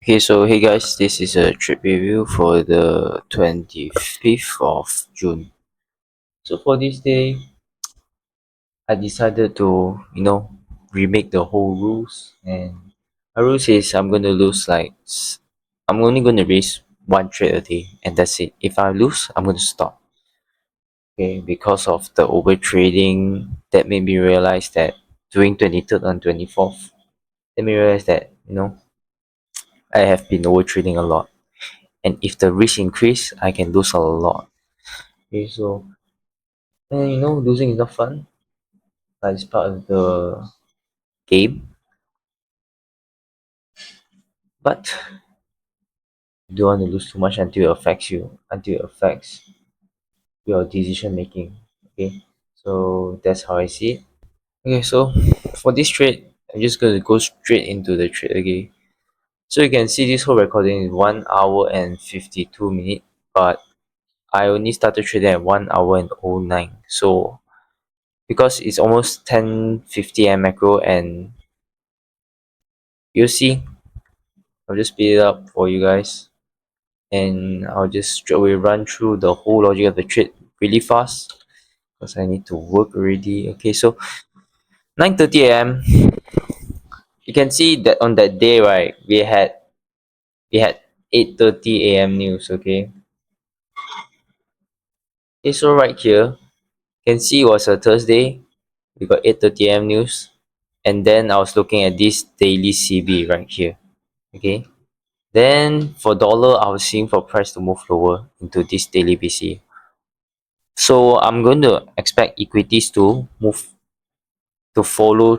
Okay, so hey guys, this is a trip review for the 25th of June. So for this day, I decided to, remake the whole rules. And my rules is I'm going to lose I'm only going to raise one trade a day, and that's it. If I lose, I'm going to stop. Okay, because of the overtrading, that made me realize that during 23rd and 24th, let me realize that, I have been overtrading a lot. And if the risk increase, I can lose a lot. Okay, so losing is not fun, but it's part of the game. But you don't want to lose too much until it affects you, until it affects your decision making. Okay, so that's how I see it. Okay, so for this trade, I'm just going to go straight into the trade. Okay, so you can see this whole recording is 1 hour and 52 minutes, but I only started trading at 1 hour and 09. So because it's almost 10:50 am macro, and you see, I'll just speed it up for you guys, and I'll just straight away run through the whole logic of the trade really fast because I need to work already. Okay, so 9:30 a.m. You can see that on that day, right? We had 8:30 a.m. news. Okay, so right here, you can see it was a Thursday. We got 8:30 a.m. news, and then I was looking at this daily CB right here. Okay, then for dollar, I was seeing for price to move lower into this daily BC. So I'm going to expect equities to move to follow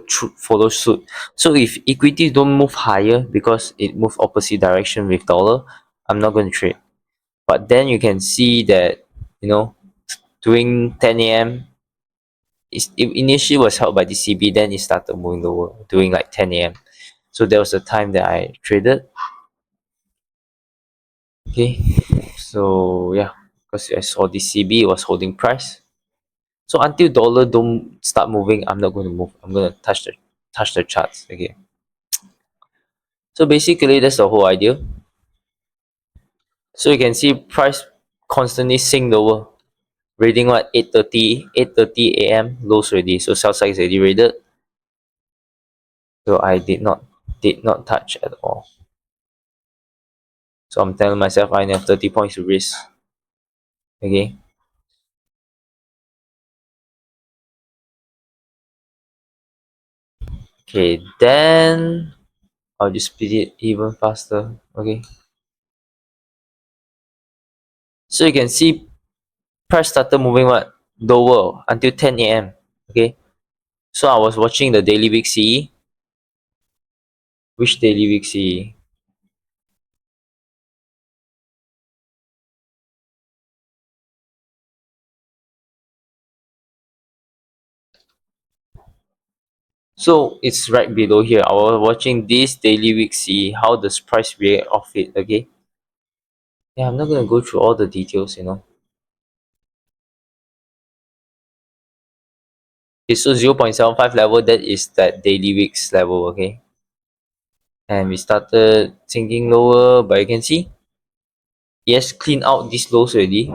suit. So if equities don't move higher because it moves opposite direction with dollar, I'm not going to trade. But then you can see that during 10 a.m. It initially was held by the CB, then it started moving lower during like 10 a.m. So there was a time that I traded. Okay, so yeah, because I saw the CB was holding price. So until dollar don't start moving, I'm not going to move. I'm going to touch the charts. Okay. So basically, that's the whole idea. So you can see price constantly sink lower, reading what 8:30 a.m. lows already. So sell side is already rated. So I did not touch at all. So I'm telling myself I have 30 points to risk. Okay. Okay. Then I'll just speed it even faster. Okay. So you can see price started moving what lower until 10 a.m. Okay. So I was watching the daily week CE. Which daily week CE? So it's right below here. I was watching this daily week CE, how the price react off it. Okay. Yeah, I'm not gonna go through all the details. Okay, so 0.75 level, that is that daily weeks level. Okay. And we started sinking lower, but you can see, yes, clean out these lows already.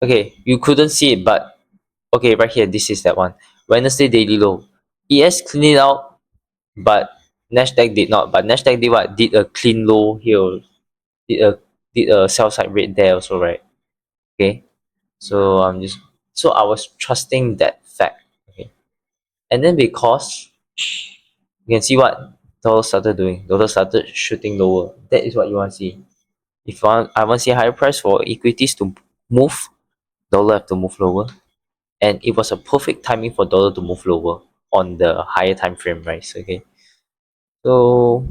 Okay, you couldn't see it, but okay, right here, this is that one. Wednesday daily low. ES cleaned it out, but Nasdaq did not. But Nasdaq did what? Did a clean low here. Did a did a sell side rate there also, right? Okay. So I was trusting that fact. Okay. And then because you can see what dollar started doing. Dollar started shooting lower. That is what you want to see. If I want to see a higher price for equities to move, dollar have to move lower. And it was a perfect timing for dollar to move lower on the higher time frame, right? Okay. So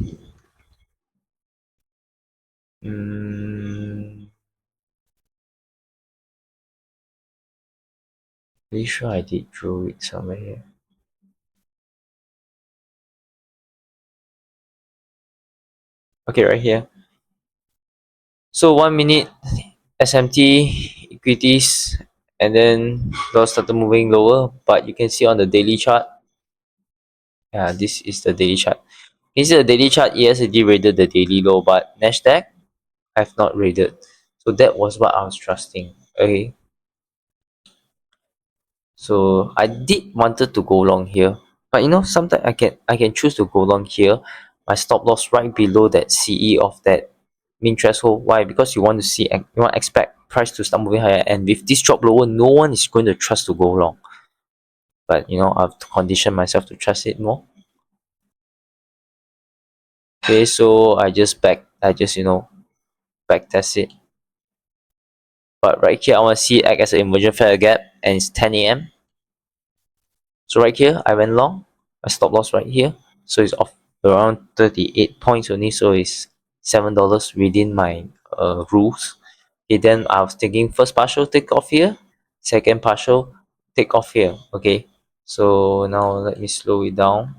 pretty sure I did draw it somewhere here. Okay, right here. So 1 minute SMT equities, and then dollar started moving lower, but you can see on the daily chart, Yeah, this is the daily chart. This is the daily chart. Yes, it did rated the daily low, but Nasdaq have not rated. So that was what I was trusting. Okay. So I did wanted to go long here, but sometimes I can choose to go long here. My stop loss right below that CE of that mean threshold. Why? Because you want to see, you want to expect price to start moving higher, and with this drop lower, no one is going to trust to go long. But I have to condition myself to trust it more. Okay, so I just back test it. But right here, I want to see it act as an inversion fair gap, and it's 10 a.m. So right here, I went long. My stop loss right here. So it's off around 38 points only. So it's $7 within my rules. Okay, then I was thinking first partial take off here, second partial take off here. Okay, so now let me slow it down.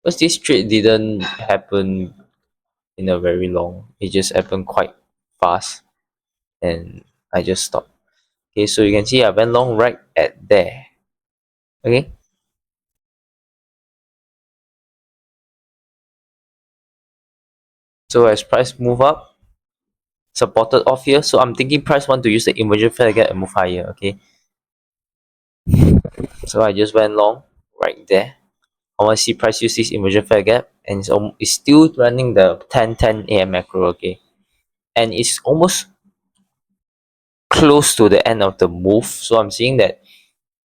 Because this trade didn't happen in a very long. It just happened quite fast, and I just stopped. Okay, so you can see I went long right at there. Okay, so as price move up, supported off here, so I'm thinking price want to use the inversion fair gap and move higher. Okay, so I just went long right there. I want to see price use this inversion fair gap, and it's still running the 10 a.m. macro. Okay, and it's almost close to the end of the move, so I'm seeing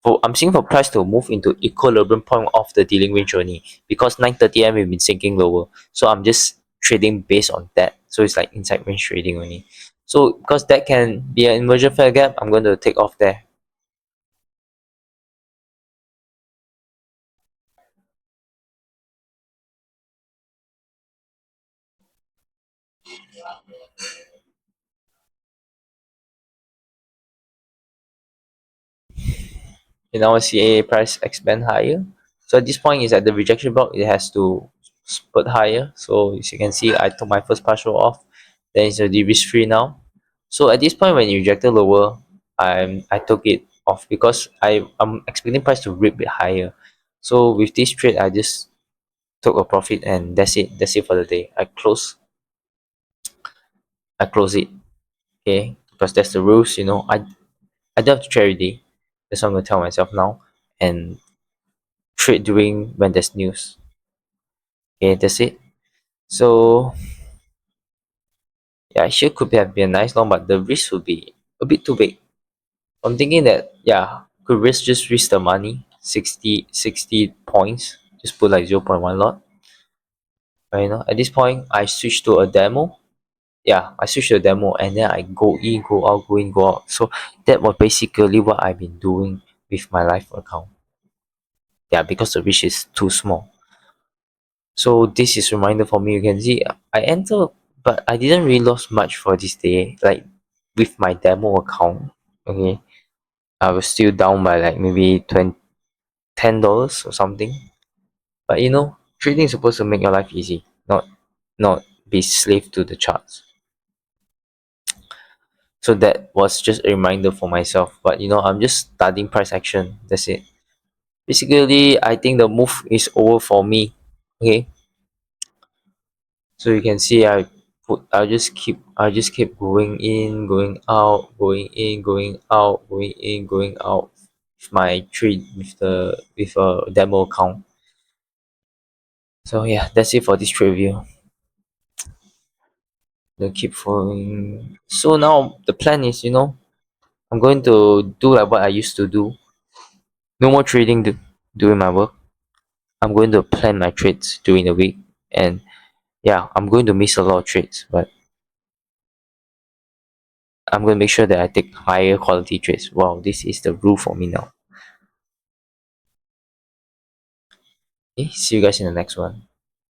for price to move into equilibrium point of the dealing range only, because 9:30 a.m. we've been sinking lower. So I'm just trading based on that. So it's like inside range trading only. So because that can be an inversion fair gap, I'm going to take off there. I see a price expand higher. So at this point is at the rejection block, it has to spurt higher. So as you can see, I took my first partial off. Then it's already risk free now. So at this point when you rejected lower, I took it off because I'm expecting price to rip it higher. So with this trade, I just took a profit, and that's it. That's it for the day. I close it. Okay, because that's the rules. I don't have to trade every day. That's what I'm gonna tell myself now. And trade during when there's news. Okay, that's it. So yeah, sure could have been a nice long, but the risk would be a bit too big. I'm thinking that could risk the money, 60 points. Just put like 0.1 lot. But at this point I switch to a demo. Yeah, I switch to a demo, and then I go in, go out, go in, go out. So that was basically what I've been doing with my live account. Yeah, because the risk is too small. So this is reminder for me. You can see I enter, but I didn't really lose much for this day. Like with my demo account, okay, I was still down by like maybe $10 or something. But trading is supposed to make your life easy, not be slave to the charts. So that was just a reminder for myself. But I'm just studying price action. That's it. Basically, I think the move is over for me. Okay, so you can see I'll just keep going in, going out, going in, going out, going in, going out with my trade with a demo account. So yeah, that's it for this trade review. They'll keep following. So now the plan is, I'm going to do like what I used to do. No more trading doing my work. I'm going to plan my trades during the week, and yeah, I'm going to miss a lot of trades, but I'm going to make sure that I take higher quality trades. Wow, this is the rule for me now. Okay, see you guys in the next one.